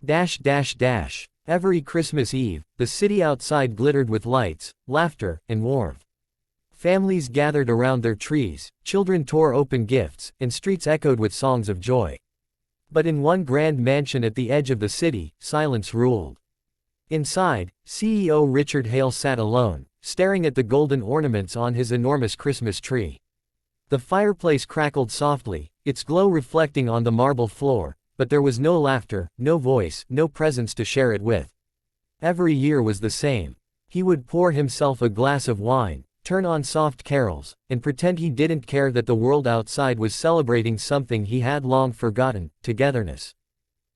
Dash dash dash. Every Christmas Eve, the city outside glittered with lights, laughter, and warmth. Families gathered around their trees, children tore open gifts, and streets echoed with songs of joy. But in one grand mansion at the edge of the city, silence ruled. Inside, CEO Richard Hale sat alone, staring at the golden ornaments on his enormous Christmas tree. The fireplace crackled softly, its glow reflecting on the marble floor, but there was no laughter, no voice, no presence to share it with. Every year was the same. He would pour himself a glass of wine, turn on soft carols, and pretend he didn't care that the world outside was celebrating something he had long forgotten: togetherness.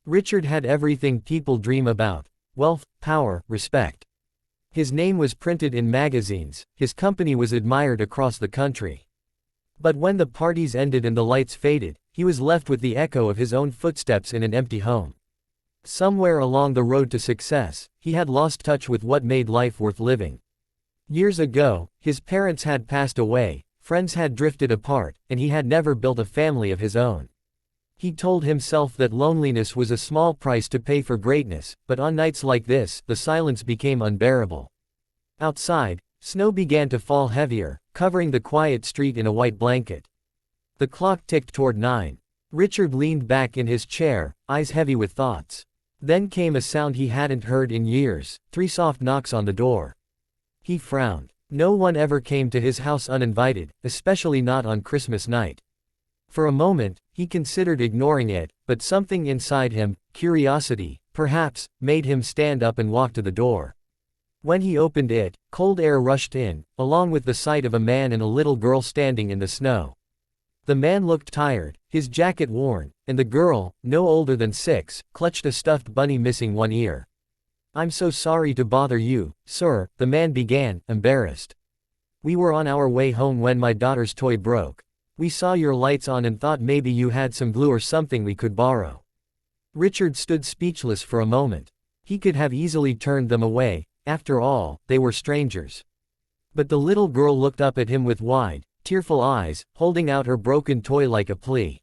Richard had everything people dream about: wealth, power, respect. His name was printed in magazines, his company was admired across the country. But when the parties ended and the lights faded, he was left with the echo of his own footsteps in an empty home. Somewhere along the road to success, he had lost touch with what made life worth living. Years ago, his parents had passed away, friends had drifted apart, and he had never built a family of his own. He told himself that loneliness was a small price to pay for greatness, but on nights like this, the silence became unbearable. Outside, snow began to fall heavier, covering the quiet street in a white blanket. The clock ticked toward 9. Richard leaned back in his chair, eyes heavy with thoughts. Then came a sound he hadn't heard in years: 3 soft knocks on the door. He frowned. No one ever came to his house uninvited, especially not on Christmas night. For a moment, he considered ignoring it, but something inside him, curiosity, perhaps, made him stand up and walk to the door. When he opened it, cold air rushed in, along with the sight of a man and a little girl standing in the snow. The man looked tired, his jacket worn, and the girl, no older than 6, clutched a stuffed bunny missing one ear. "I'm so sorry to bother you, sir," the man began, embarrassed. "We were on our way home when my daughter's toy broke. We saw your lights on and thought maybe you had some glue or something we could borrow." Richard stood speechless for a moment. He could have easily turned them away, after all, they were strangers. But the little girl looked up at him with wide, tearful eyes, holding out her broken toy like a plea.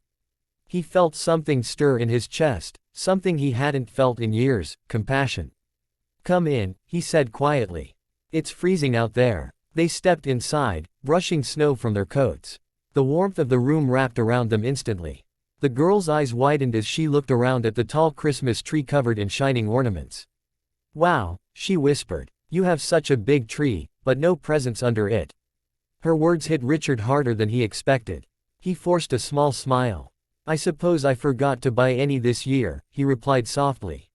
He felt something stir in his chest, something he hadn't felt in years: compassion. "Come in," he said quietly. "It's freezing out there." They stepped inside, brushing snow from their coats. The warmth of the room wrapped around them instantly. The girl's eyes widened as she looked around at the tall Christmas tree covered in shining ornaments. "Wow," she whispered. "You have such a big tree, but no presents under it." Her words hit Richard harder than he expected. He forced a small smile. "I suppose I forgot to buy any this year," he replied softly.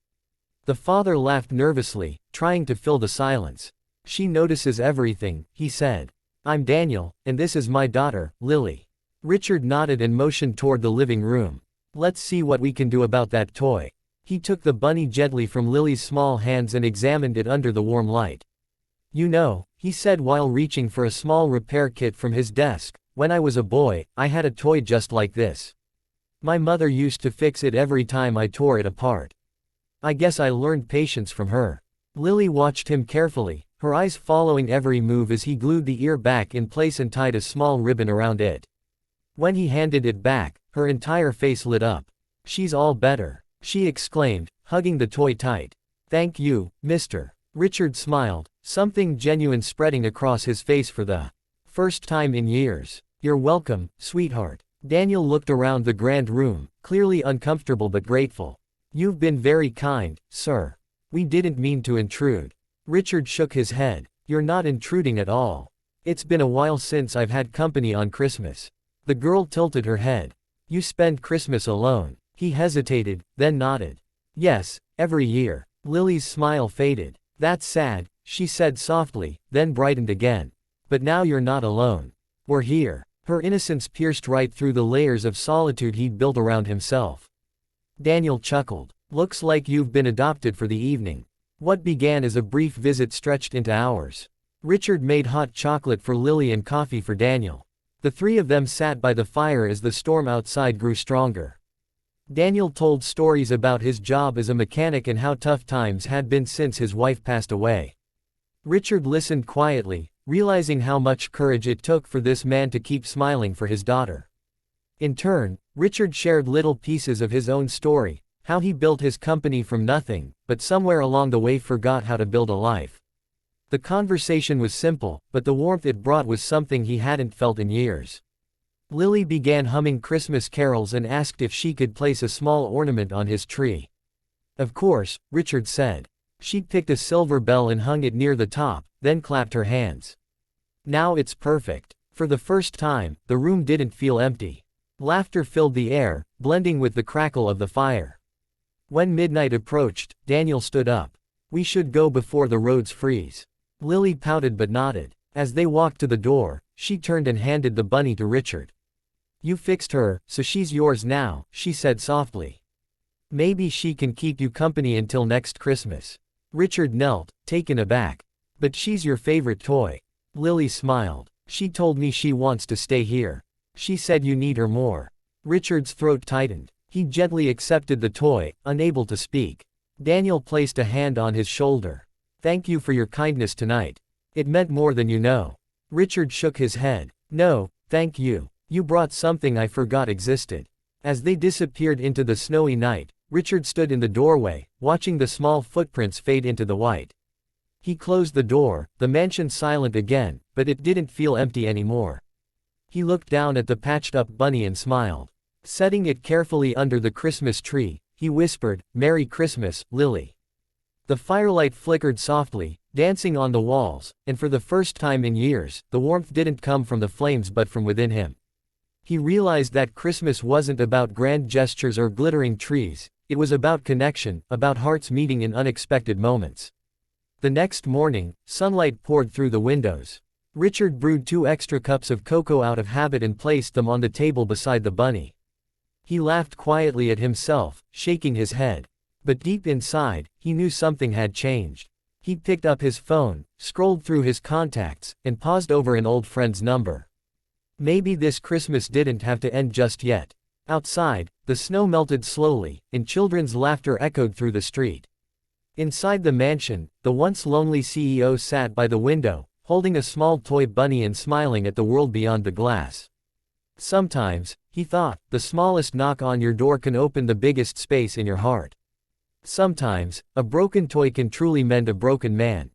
The father laughed nervously, trying to fill the silence. "She notices everything," he said. "I'm Daniel, and this is my daughter, Lily." Richard nodded and motioned toward the living room. "Let's see what we can do about that toy." He took the bunny gently from Lily's small hands and examined it under the warm light. "You know," he said while reaching for a small repair kit from his desk, "when I was a boy, I had a toy just like this. My mother used to fix it every time I tore it apart. I guess I learned patience from her." Lily watched him carefully, her eyes following every move as he glued the ear back in place and tied a small ribbon around it. When he handed it back, her entire face lit up. "She's all better," she exclaimed, hugging the toy tight. "Thank you, mister." Richard smiled, something genuine spreading across his face for the first time in years. "You're welcome, sweetheart." Daniel looked around the grand room, clearly uncomfortable but grateful. "You've been very kind, sir. We didn't mean to intrude." Richard shook his head. "You're not intruding at all. It's been a while since I've had company on Christmas." The girl tilted her head. "You spend Christmas alone." He hesitated, then nodded. "Yes, every year." Lily's smile faded. "That's sad," she said softly, then brightened again. "But now you're not alone. We're here." Her innocence pierced right through the layers of solitude he'd built around himself. Daniel chuckled. "Looks like you've been adopted for the evening." What began as a brief visit stretched into hours. Richard made hot chocolate for Lily and coffee for Daniel. The three of them sat by the fire as the storm outside grew stronger. Daniel told stories about his job as a mechanic and how tough times had been since his wife passed away. Richard listened quietly, realizing how much courage it took for this man to keep smiling for his daughter. In turn, Richard shared little pieces of his own story: How he built his company from nothing, but somewhere along the way forgot how to build a life. The conversation was simple, but the warmth it brought was something he hadn't felt in years. Lily began humming Christmas carols and asked if she could place a small ornament on his tree. Of course, Richard said. She picked a silver bell and hung it near the top, then clapped her hands. Now it's perfect. For the first time, the room didn't feel empty. Laughter filled the air, blending with the crackle of the fire. When midnight approached, Daniel stood up. We should go before the roads freeze. Lily pouted but nodded. As they walked to the door, she turned and handed the bunny to Richard. You fixed her, so she's yours now, she said softly. Maybe she can keep you company until next Christmas. Richard knelt, taken aback. But she's your favorite toy. Lily smiled. She told me she wants to stay here. She said you need her more. Richard's throat tightened. He gently accepted the toy, unable to speak. Daniel placed a hand on his shoulder. Thank you for your kindness tonight. It meant more than you know. Richard shook his head. No, thank you. You brought something I forgot existed. As they disappeared into the snowy night, Richard stood in the doorway, watching the small footprints fade into the white. He closed the door, the mansion silent again, but it didn't feel empty anymore. He looked down at the patched-up bunny and smiled. Setting it carefully under the Christmas tree, he whispered, "Merry Christmas, Lily." The firelight flickered softly, dancing on the walls, and for the first time in years, the warmth didn't come from the flames but from within him. He realized that Christmas wasn't about grand gestures or glittering trees, it was about connection, about hearts meeting in unexpected moments. The next morning, sunlight poured through the windows. Richard brewed 2 extra cups of cocoa out of habit and placed them on the table beside the bunny. He laughed quietly at himself, shaking his head. But deep inside, he knew something had changed. He picked up his phone, scrolled through his contacts, and paused over an old friend's number. Maybe this Christmas didn't have to end just yet. Outside, the snow melted slowly, and children's laughter echoed through the street. Inside the mansion, the once lonely CEO sat by the window, holding a small toy bunny and smiling at the world beyond the glass. Sometimes, he thought, the smallest knock on your door can open the biggest space in your heart. Sometimes, a broken toy can truly mend a broken man.